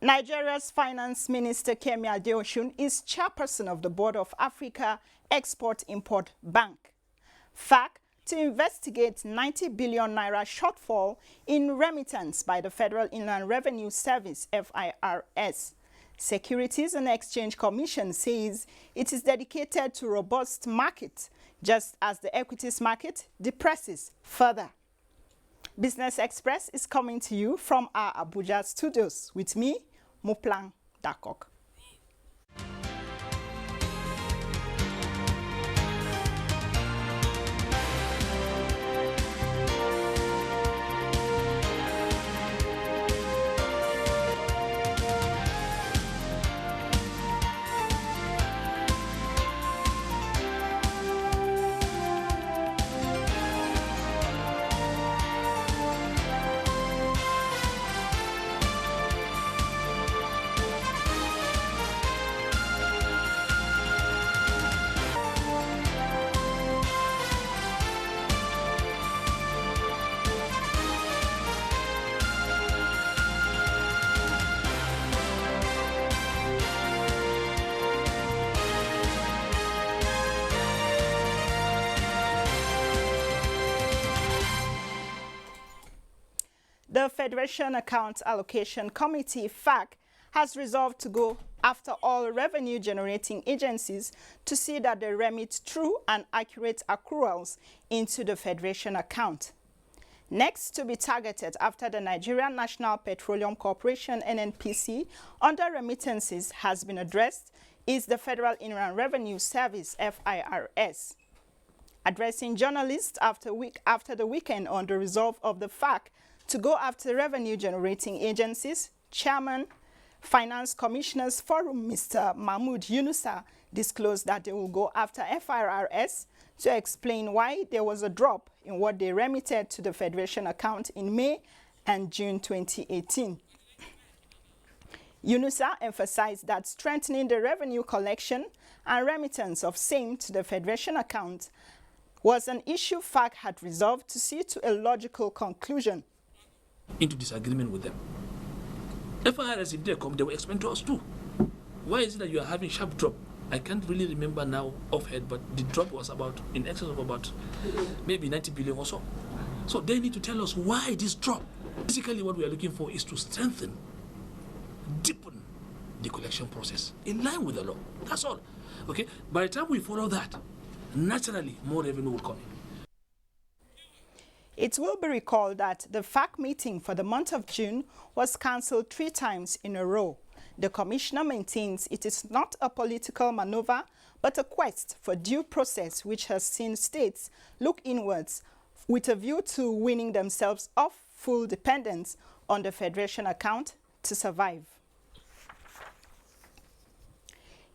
Nigeria's Finance Minister Kemi Adeosun is chairperson of the board of Africa Export-Import Bank, FAC, to investigate 90 billion naira shortfall in remittance by the Federal Inland Revenue Service, FIRS. Securities and Exchange Commission says it is dedicated to robust market, just as the equities market depresses further. Business Express is coming to you from our Abuja studios with me, Muplang Dakok. The Federation Account Allocation Committee, FAC, has resolved to go after all revenue-generating agencies to see that they remit true and accurate accruals into the Federation account. Next to be targeted after the Nigerian National Petroleum Corporation, NNPC, under remittances has been addressed is the Federal Inland Revenue Service, FIRS. Addressing journalists after the weekend on the resolve of the FAC to go after revenue-generating agencies, Chairman, Finance Commissioners Forum, Mr. Mahmood Yunusa, disclosed that they will go after FIRS to explain why there was a drop in what they remitted to the Federation account in May and June 2018. Yunusa emphasized that strengthening the revenue collection and remittance of same to the Federation account was an issue FAC had resolved to see to a logical conclusion. Into disagreement with them. FIRS, if they come, they will explain to us too. Why is it that you are having sharp drop? I can't really remember now offhand, but the drop was about in excess of about maybe 90 billion or so. So they need to tell us why this drop. Basically, what we are looking for is to strengthen, deepen the collection process in line with the law. That's all. Okay. By the time we follow that, naturally more revenue will come in. It will be recalled that the FAC meeting for the month of June was cancelled 3 times in a row. The commissioner maintains it is not a political maneuver, but a quest for due process which has seen states look inwards with a view to winning themselves off full dependence on the Federation account to survive.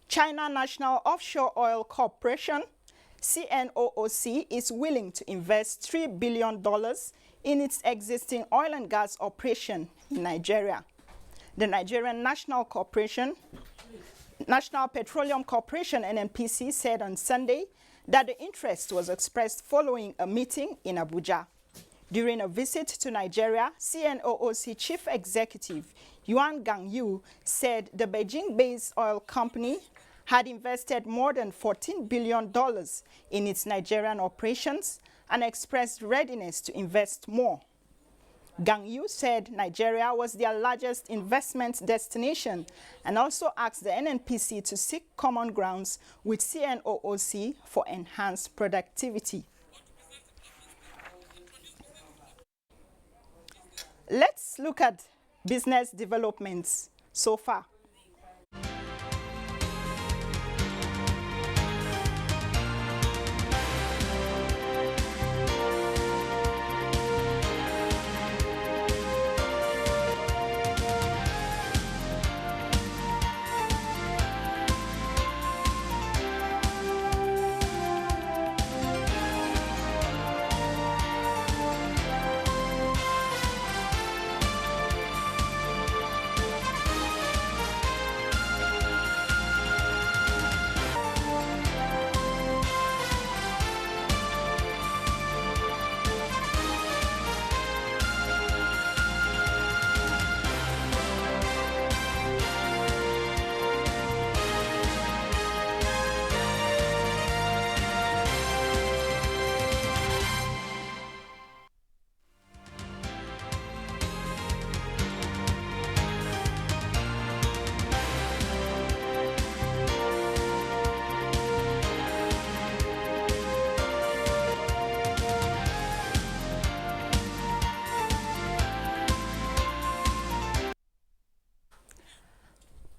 China National Offshore Oil Corporation, CNOOC, is willing to invest $3 billion in its existing oil and gas operation in Nigeria. The Nigerian National Petroleum Corporation, NNPC, said on Sunday that the interest was expressed following a meeting in Abuja. During a visit to Nigeria, CNOOC Chief Executive Yuan Gangyu said the Beijing-based oil company had invested more than $14 billion in its Nigerian operations and expressed readiness to invest more. Gang Yu said Nigeria was their largest investment destination and also asked the NNPC to seek common grounds with CNOOC for enhanced productivity. Let's look at business developments so far.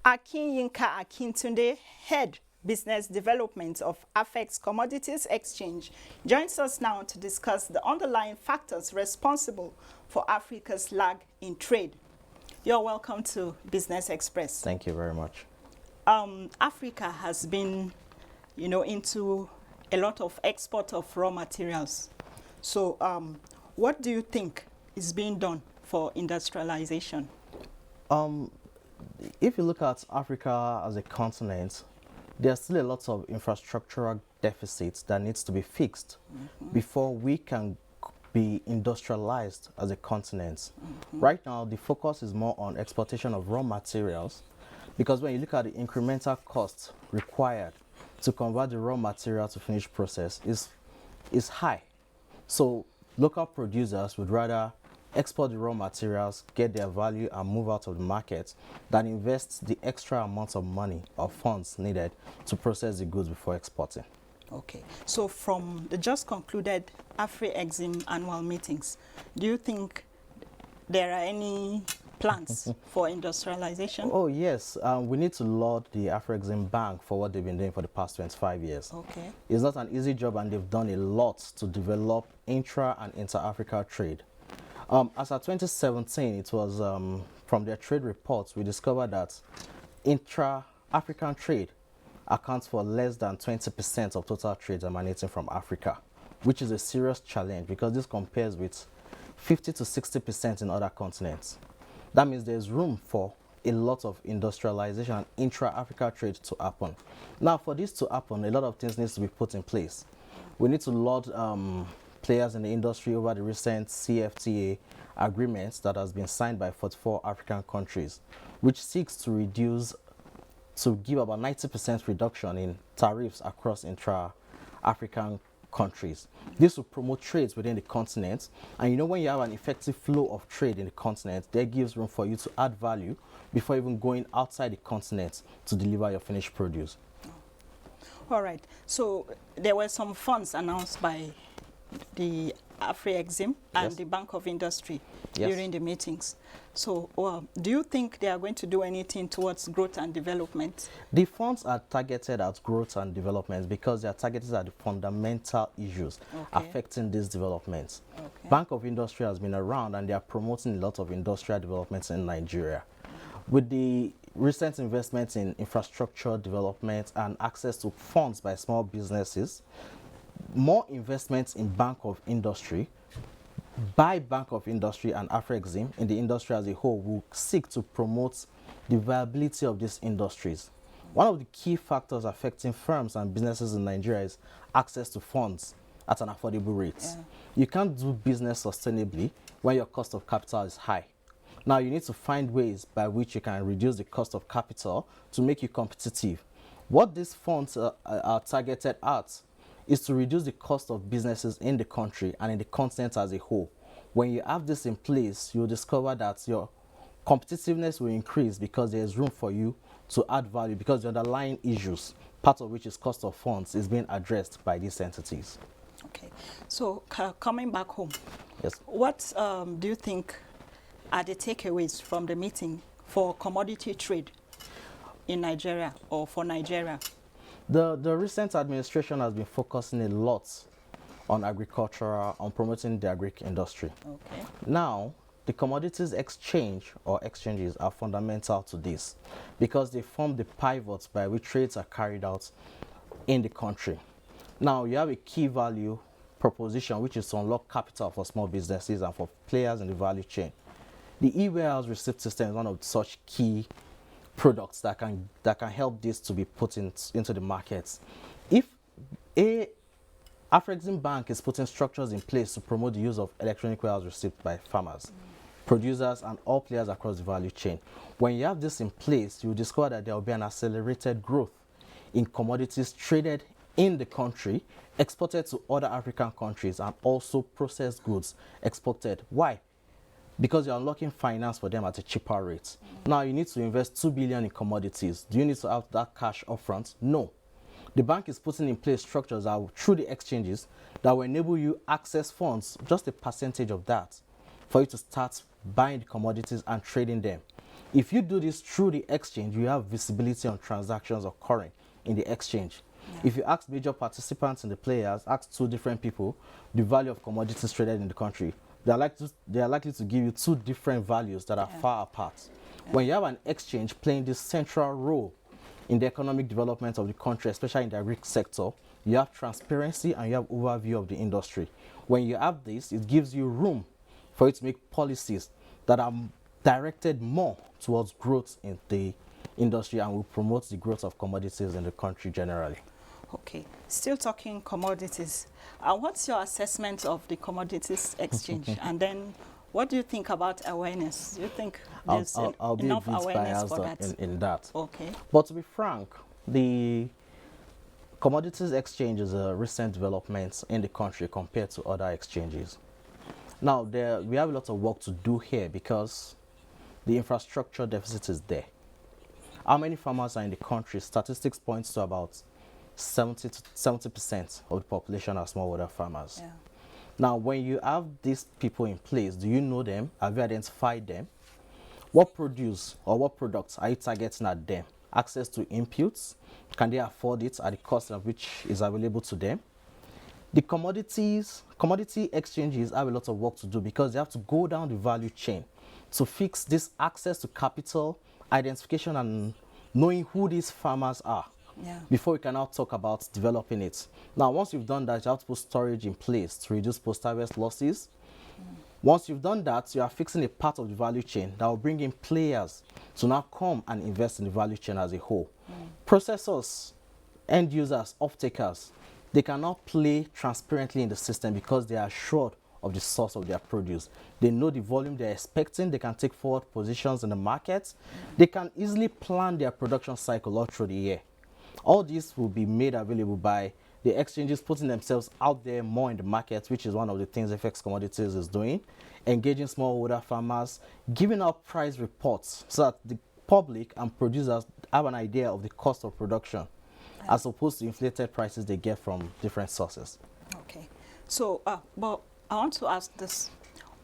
Akinyinka Akintunde, Head Business Development of Afex Commodities Exchange, joins us now to discuss the underlying factors responsible for Africa's lag in trade. You're welcome to Business Express. Thank you very much. Africa has been, into a lot of export of raw materials. So what do you think is being done for industrialization? If you look at Africa as a continent, there's still a lot of infrastructural deficits that needs to be fixed before we can be industrialized as a continent. Right now, the focus is more on exportation of raw materials, because when you look at the incremental costs required to convert the raw material to finished process is high. So local producers would rather export the raw materials, get their value and move out of the market than invest the extra amounts of money or funds needed to process the goods before exporting. Okay, so from the just concluded Afri-Exim annual meetings, do you think there are any plans for industrialization? Oh yes, we need to laud the Afri-Exim Bank for what they've been doing for the past 25 years. Okay. It's not an easy job, and they've done a lot to develop intra and inter-Africa trade. As of 2017, it was from their trade reports, we discovered that intra-African trade accounts for less than 20% of total trades emanating from Africa, which is a serious challenge because this compares with 50 to 60% in other continents. That means there's room for a lot of industrialization and intra-Africa trade to happen. Now, for this to happen, a lot of things need to be put in place. We need to laud players in the industry over the recent CFTA agreements that has been signed by 44 African countries, which seeks to give about 90% reduction in tariffs across intra-African countries. This will promote trades within the continent, and when you have an effective flow of trade in the continent, that gives room for you to add value before even going outside the continent to deliver your finished produce. All right, so there were some funds announced by the Afri-Exim and the Bank of Industry during the meetings. So do you think they are going to do anything towards growth and development? The funds are targeted at growth and development because they are targeted at the fundamental issues affecting these developments. Okay. Bank of Industry has been around, and they are promoting a lot of industrial developments in Nigeria. With the recent investments in infrastructure development and access to funds by small businesses, more investments in Bank of Industry by Bank of Industry and Afri-Exim in the industry as a whole will seek to promote the viability of these industries. One of the key factors affecting firms and businesses in Nigeria is access to funds at an affordable rate. Yeah. You can't do business sustainably when your cost of capital is high. Now you need to find ways by which you can reduce the cost of capital to make you competitive. What these funds are targeted at is to reduce the cost of businesses in the country and in the continent as a whole. When you have this in place, you'll discover that your competitiveness will increase because there's room for you to add value, because the underlying issues, part of which is cost of funds, is being addressed by these entities. Okay, so coming back home, what do you think are the takeaways from the meeting for commodity trade in Nigeria or for Nigeria? The recent administration has been focusing a lot on on promoting the agric industry. Okay. Now, the commodities exchange or exchanges are fundamental to this because they form the pivots by which trades are carried out in the country. Now, you have a key value proposition, which is to unlock capital for small businesses and for players in the value chain. The e-warehouse receipt system is one of such key products that can help this to be put into the markets. If Afri-Exim Bank is putting structures in place to promote the use of electronic warehouse receipt by farmers, producers, and all players across the value chain, when you have this in place, you will discover that there will be an accelerated growth in commodities traded in the country, exported to other African countries, and also processed goods exported. Why? Because you're unlocking finance for them at a cheaper rate. Now you need to invest 2 billion in commodities. Do you need to have that cash upfront? No. The bank is putting in place structures that through the exchanges that will enable you access funds, just a percentage of that, for you to start buying the commodities and trading them. If you do this through the exchange, you have visibility on transactions occurring in the exchange. If you ask major participants in the players, ask two different people, the value of commodities traded in the country, they are likely to give you two different values that are far apart. When you have an exchange playing this central role in the economic development of the country, especially in the agri sector, you have transparency and you have overview of the industry. When you have this, it gives you room for you to make policies that are directed more towards growth in the industry and will promote the growth of commodities in the country generally. Okay, still talking commodities. What's your assessment of the commodities exchange? And then what do you think about awareness? Do you think there's I'll be enough a bit awareness biased for that? in that. Okay. But to be frank, the commodities exchange is a recent development in the country compared to other exchanges. Now, we have a lot of work to do here because the infrastructure deficit is there. How many farmers are in the country? Statistics points to about 70% of the population are smallholder farmers. Yeah. Now, when you have these people in place, do you know them? Have you identified them? What produce or what products are you targeting at them? Access to inputs? Can they afford it at the cost of which is available to them? The commodity exchanges have a lot of work to do because they have to go down the value chain to fix this access to capital, identification, and knowing who these farmers are. Yeah. Before we can now talk about developing it. Now, once you've done that, you have to put storage in place to reduce post-harvest losses. Once you've done that, you are fixing a part of the value chain that will bring in players to now come and invest in the value chain as a whole. Processors, end users, off-takers, they cannot play transparently in the system because they are assured of the source of their produce. They know the volume they're expecting. They can take forward positions in the market. They can easily plan their production cycle all through the year. All this will be made available by the exchanges putting themselves out there more in the market, which is one of the things FX Commodities is doing, engaging smallholder farmers, giving out price reports so that the public and producers have an idea of the cost of production as opposed to inflated prices they get from different sources. Okay. So, but I want to ask this.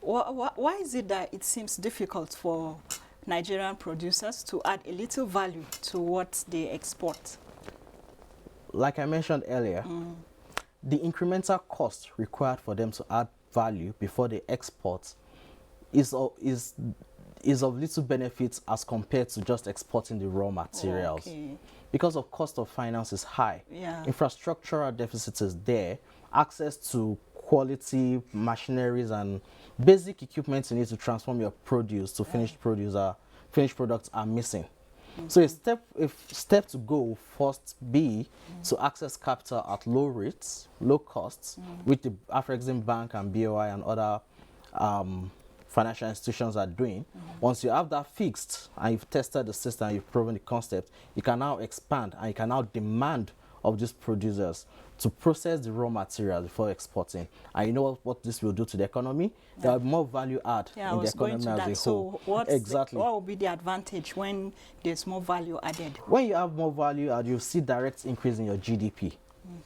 Why is it that it seems difficult for Nigerian producers to add a little value to what they export? Like I mentioned earlier, the incremental cost required for them to add value before they export is of little benefit as compared to just exporting the raw materials. Okay. Because of cost of finance is high, Yeah. infrastructural deficit is there, access to quality machineries and basic equipment you need to transform your produce to finished products are missing. So a step to go will first be to access capital at low rates, low costs, which the Afrexim Bank and BOI and other financial institutions are doing. Once you have that fixed and you've tested the system and you've proven the concept, you can now expand and you can now demand of these producers to process the raw materials before exporting. And you know what this will do to the economy? There will be more value add in the economy as a whole. So exactly. what will be the advantage when there's more value added? When you have more value add, you see direct increase in your GDP.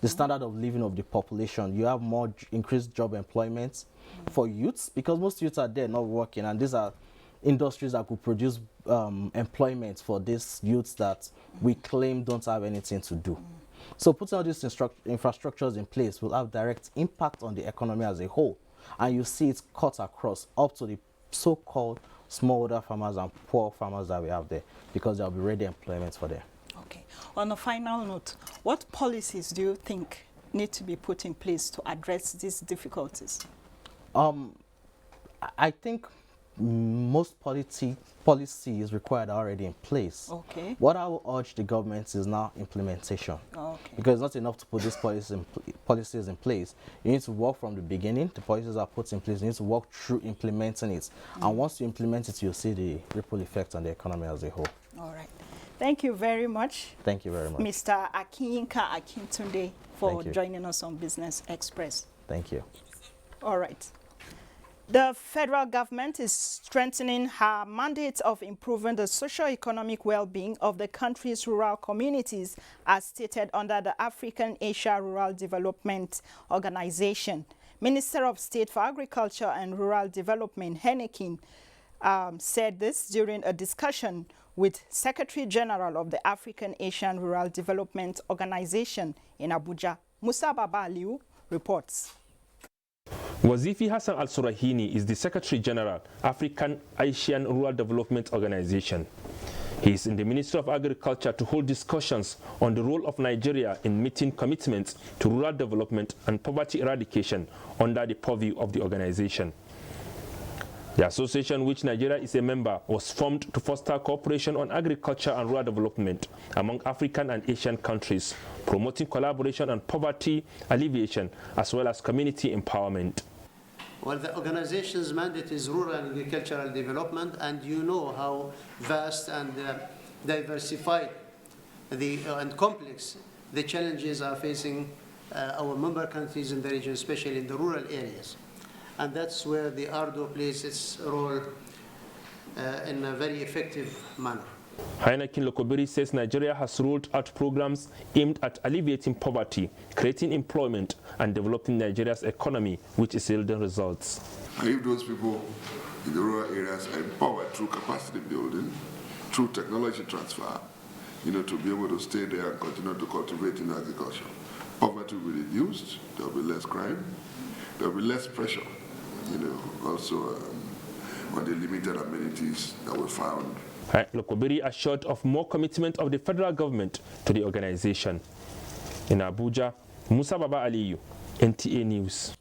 The standard of living of the population. You have more increased job employment for youths because most youths are there not working, and these are industries that could produce employment for these youths that we claim don't have anything to do. So putting all these infrastructures in place will have direct impact on the economy as a whole. And you see it cut across up to the so-called smallholder farmers and poor farmers that we have there because there will be ready employment for them. Okay. On a final note, what policies do you think need to be put in place to address these difficulties? I think most policies required are already in place. Okay. What I will urge the government is now implementation. Okay. Because it's not enough to put these policies in place. You need to work from the beginning. The policies are put in place. You need to work through implementing it. And once you implement it, you'll see the ripple effect on the economy as a whole. All right. Thank you very much. Thank you very much. Mr. Akinyinka Akintunde for Thank you. joining us on Business Express. Thank you. All right. The federal government is strengthening her mandate of improving the socio-economic well-being of the country's rural communities, as stated under the African Asia Rural Development Organization. Minister of State for Agriculture and Rural Development, Hennekin, said this during a discussion with Secretary General of the African Asian Rural Development Organization in Abuja. Musa Baba Aliu reports. Wazifi Hassan Al-Surahini is the Secretary General, African Asian Rural Development Organization. He is in the Ministry of Agriculture to hold discussions on the role of Nigeria in meeting commitments to rural development and poverty eradication under the purview of the organization. The association, which Nigeria is a member, was formed to foster cooperation on agriculture and rural development among African and Asian countries, promoting collaboration on poverty alleviation as well as community empowerment. Well, the organization's mandate is rural and agricultural development, and you know how vast and diversified and complex the challenges are facing our member countries in the region, especially in the rural areas. And that's where the ARDO plays its role in a very effective manner. Heineken Lokobiri says Nigeria has rolled out programs aimed at alleviating poverty, creating employment, and developing Nigeria's economy, which is yielding results. And if those people in the rural areas are empowered through capacity building, through technology transfer, to be able to stay there and continue to cultivate in agriculture, poverty will be reduced, there will be less crime, there will be less pressure, also on the limited amenities that were found. Lokobiri assured of more commitment of the federal government to the organization. In Abuja, Musa Baba Aliyu, NTA News.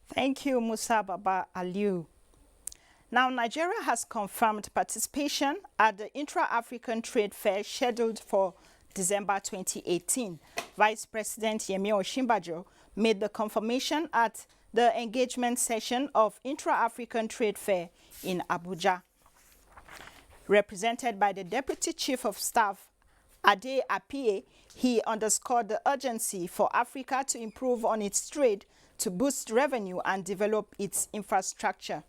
Thank you, Musa Baba Aliyu. Now, Nigeria has confirmed participation at the Intra-African Trade Fair scheduled for December 2018. Vice President Yemi Osinbajo made the confirmation at the engagement session of Intra-African Trade Fair in Abuja. Represented by the Deputy Chief of Staff, Ade Apie, he underscored the urgency for Africa to improve on its trade to boost revenue and develop its infrastructure.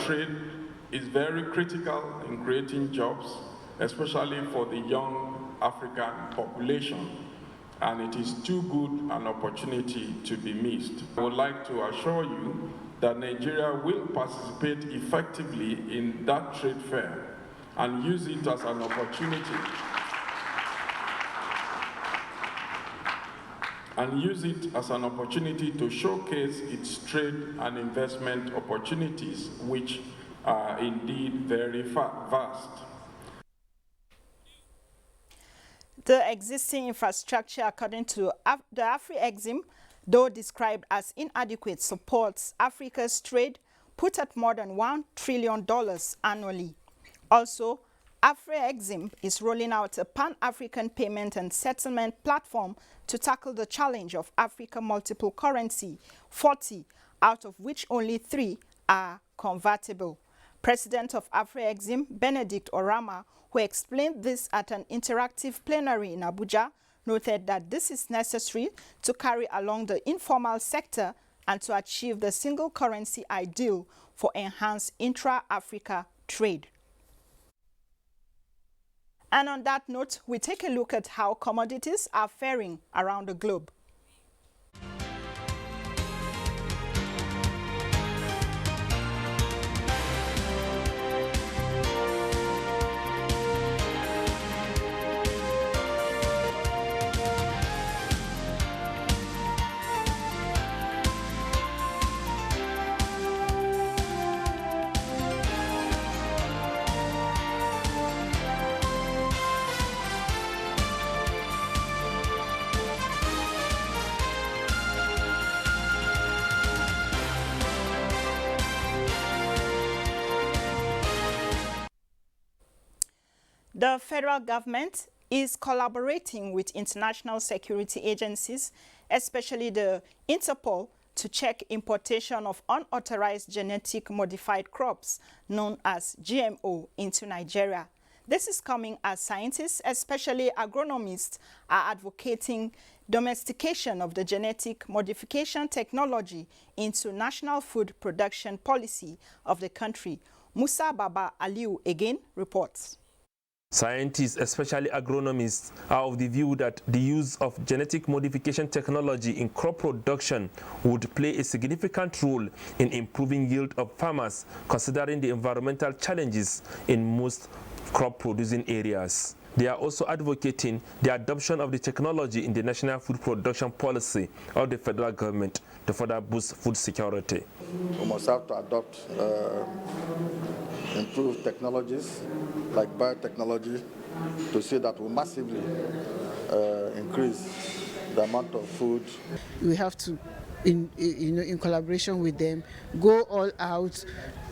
Trade is very critical in creating jobs, especially for the young African population, and it is too good an opportunity to be missed. I would like to assure you that Nigeria will participate effectively in that trade fair and use it as an opportunity to showcase its trade and investment opportunities, which are indeed very vast. The existing infrastructure, according to the Afri-Exim, though described as inadequate, supports Africa's trade, put at more than $1 trillion annually. Also, Afri-Exim is rolling out a pan-African payment and settlement platform to tackle the challenge of Africa multiple currency, 40, out of which only 3 are convertible. President of Afri-Exim, Benedict Orama, who explained this at an interactive plenary in Abuja, noted that this is necessary to carry along the informal sector and to achieve the single currency ideal for enhanced intra-Africa trade. And on that note, we take a look at how commodities are faring around the globe. The federal government is collaborating with international security agencies, especially the Interpol, to check importation of unauthorized genetic modified crops known as GMO into Nigeria. This is coming as scientists, especially agronomists, are advocating domestication of the genetic modification technology into national food production policy of the country. Musa Baba Aliu again reports. Scientists, especially agronomists, are of the view that the use of genetic modification technology in crop production would play a significant role in improving yield of farmers, considering the environmental challenges in most crop-producing areas. They are also advocating the adoption of the technology in the National Food Production Policy of the federal government to further boost food security. We must have to adopt improved technologies like biotechnology to see that we massively increase the amount of food. We have to, in collaboration with them, go all out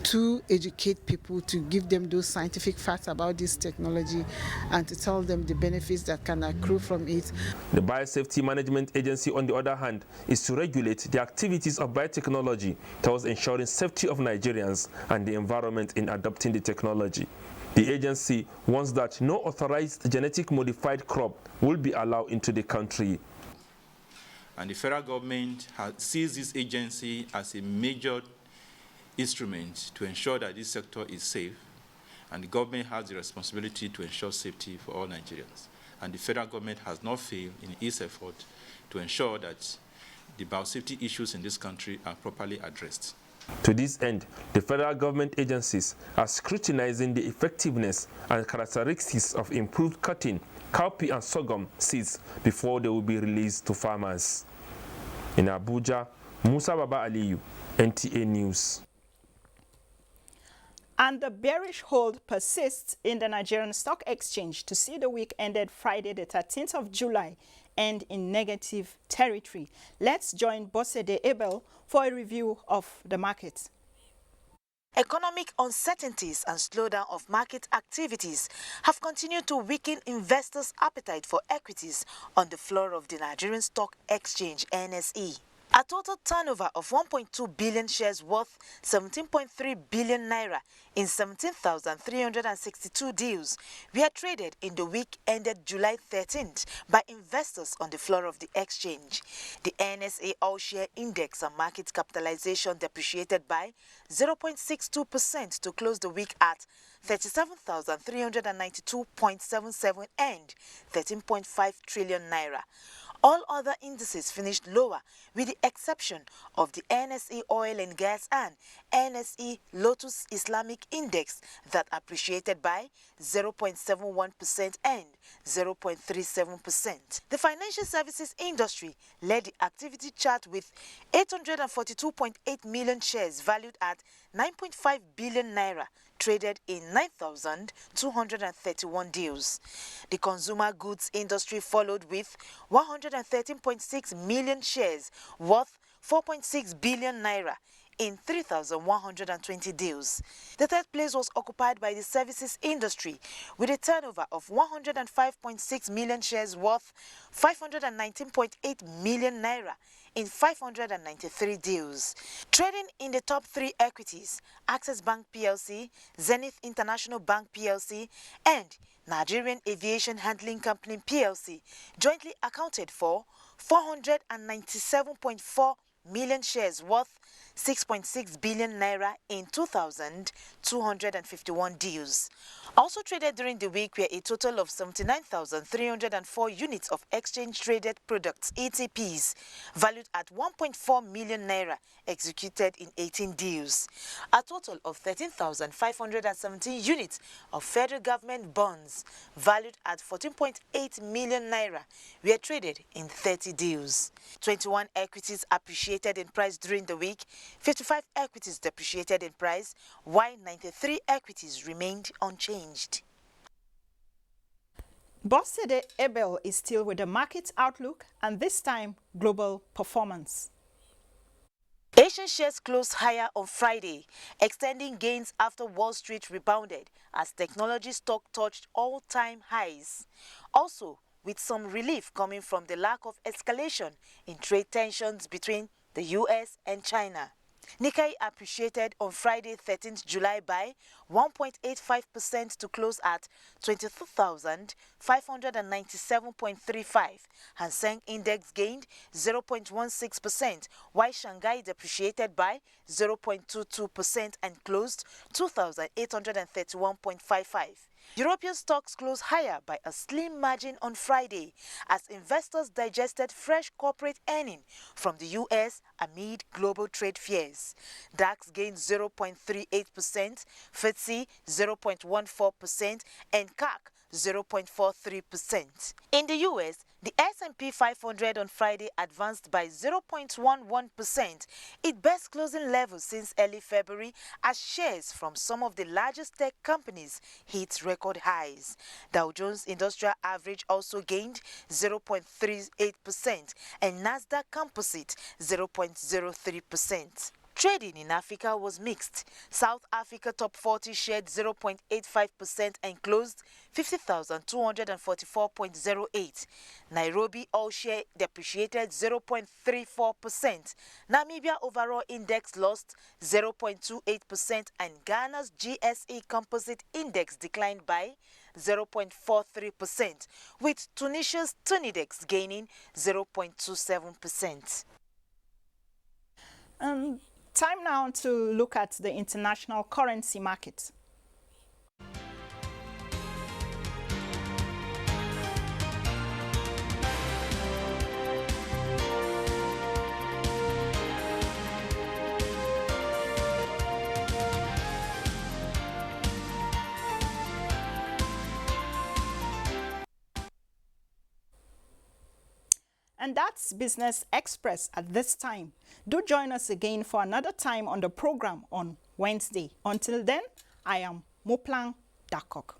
to educate people, to give them those scientific facts about this technology and to tell them the benefits that can accrue from it. The Biosafety Management Agency, on the other hand, is to regulate the activities of biotechnology towards ensuring safety of Nigerians and the environment in adopting the technology. The agency wants that no authorized genetic modified crop will be allowed into the country. And the federal government sees this agency as a major instrument to ensure that this sector is safe, and the government has the responsibility to ensure safety for all Nigerians. And the federal government has not failed in its effort to ensure that the biosafety issues in this country are properly addressed. To this end, the federal government agencies are scrutinizing the effectiveness and characteristics of improved cotton, cowpea and sorghum seeds before they will be released to farmers. In Abuja, Musa Baba Aliyu, NTA News. And the bearish hold persists in the Nigerian Stock Exchange to see the week ended Friday, the 13th of July, end in negative territory. Let's join Bosede Abel for a review of the market. Economic uncertainties and slowdown of market activities have continued to weaken investors' appetite for equities on the floor of the Nigerian Stock Exchange, NSE. A total turnover of 1.2 billion shares worth 17.3 billion naira in 17,362 deals were traded in the week ended July 13th by investors on the floor of the exchange. The NSA All-Share Index and market capitalization depreciated by 0.62% to close the week at 37,392.77 and 13.5 trillion naira. All other indices finished lower, with the exception of the NSE Oil and Gas and NSE Lotus Islamic Index that appreciated by 0.71% and 0.37%. The financial services industry led the activity chart with 842.8 million shares valued at 9.5 billion naira, traded in 9,231 deals. The consumer goods industry followed with 113.6 million shares worth 4.6 billion naira in 3,120 deals. The third place was occupied by the services industry with a turnover of 105.6 million shares worth 519.8 million naira in 593 deals. Trading in the top three equities, Access Bank PLC, Zenith International Bank PLC, and Nigerian Aviation Handling Company PLC jointly accounted for 497.4 million shares worth 6.6 billion naira in 2,251 deals. Also traded during the week were a total of 79,304 units of exchange-traded products, ETPs, valued at 1.4 million naira, executed in 18 deals. A total of 13,517 units of federal government bonds, valued at 14.8 million naira, were traded in 30 deals. 21 equities appreciated in price during the week, 55 equities depreciated in price, while 93 equities remained unchanged. Bosede Abel is still with the market outlook and this time global performance. Asian shares closed higher on Friday, extending gains after Wall Street rebounded as technology stock touched all-time highs. Also, with some relief coming from the lack of escalation in trade tensions between the US and China. Nikkei appreciated on Friday 13th July by 1.85% to close at 22,597.35. Hang Seng Index gained 0.16%, while Shanghai depreciated by 0.22% and closed 2,831.55. European stocks closed higher by a slim margin on Friday as investors digested fresh corporate earnings from the U.S. amid global trade fears. DAX gained 0.38%, FTSE 0.14%, and CAC 0.43%. In the U.S., the S&P 500 on Friday advanced by 0.11%, its best closing level since early February, as shares from some of the largest tech companies hit record highs. Dow Jones Industrial Average also gained 0.38% and Nasdaq Composite 0.03%. Trading in Africa was mixed. South Africa top 40 shared 0.85% and closed 50,244.08. Nairobi all share depreciated 0.34%. Namibia overall index lost 0.28% and Ghana's GSE composite index declined by 0.43%, with Tunisia's Tunidex gaining 0.27%. Time now to look at the international currency market. And that's Business Express at this time. Do join us again for another time on the program on Wednesday. Until then, I am Moplang Dakok.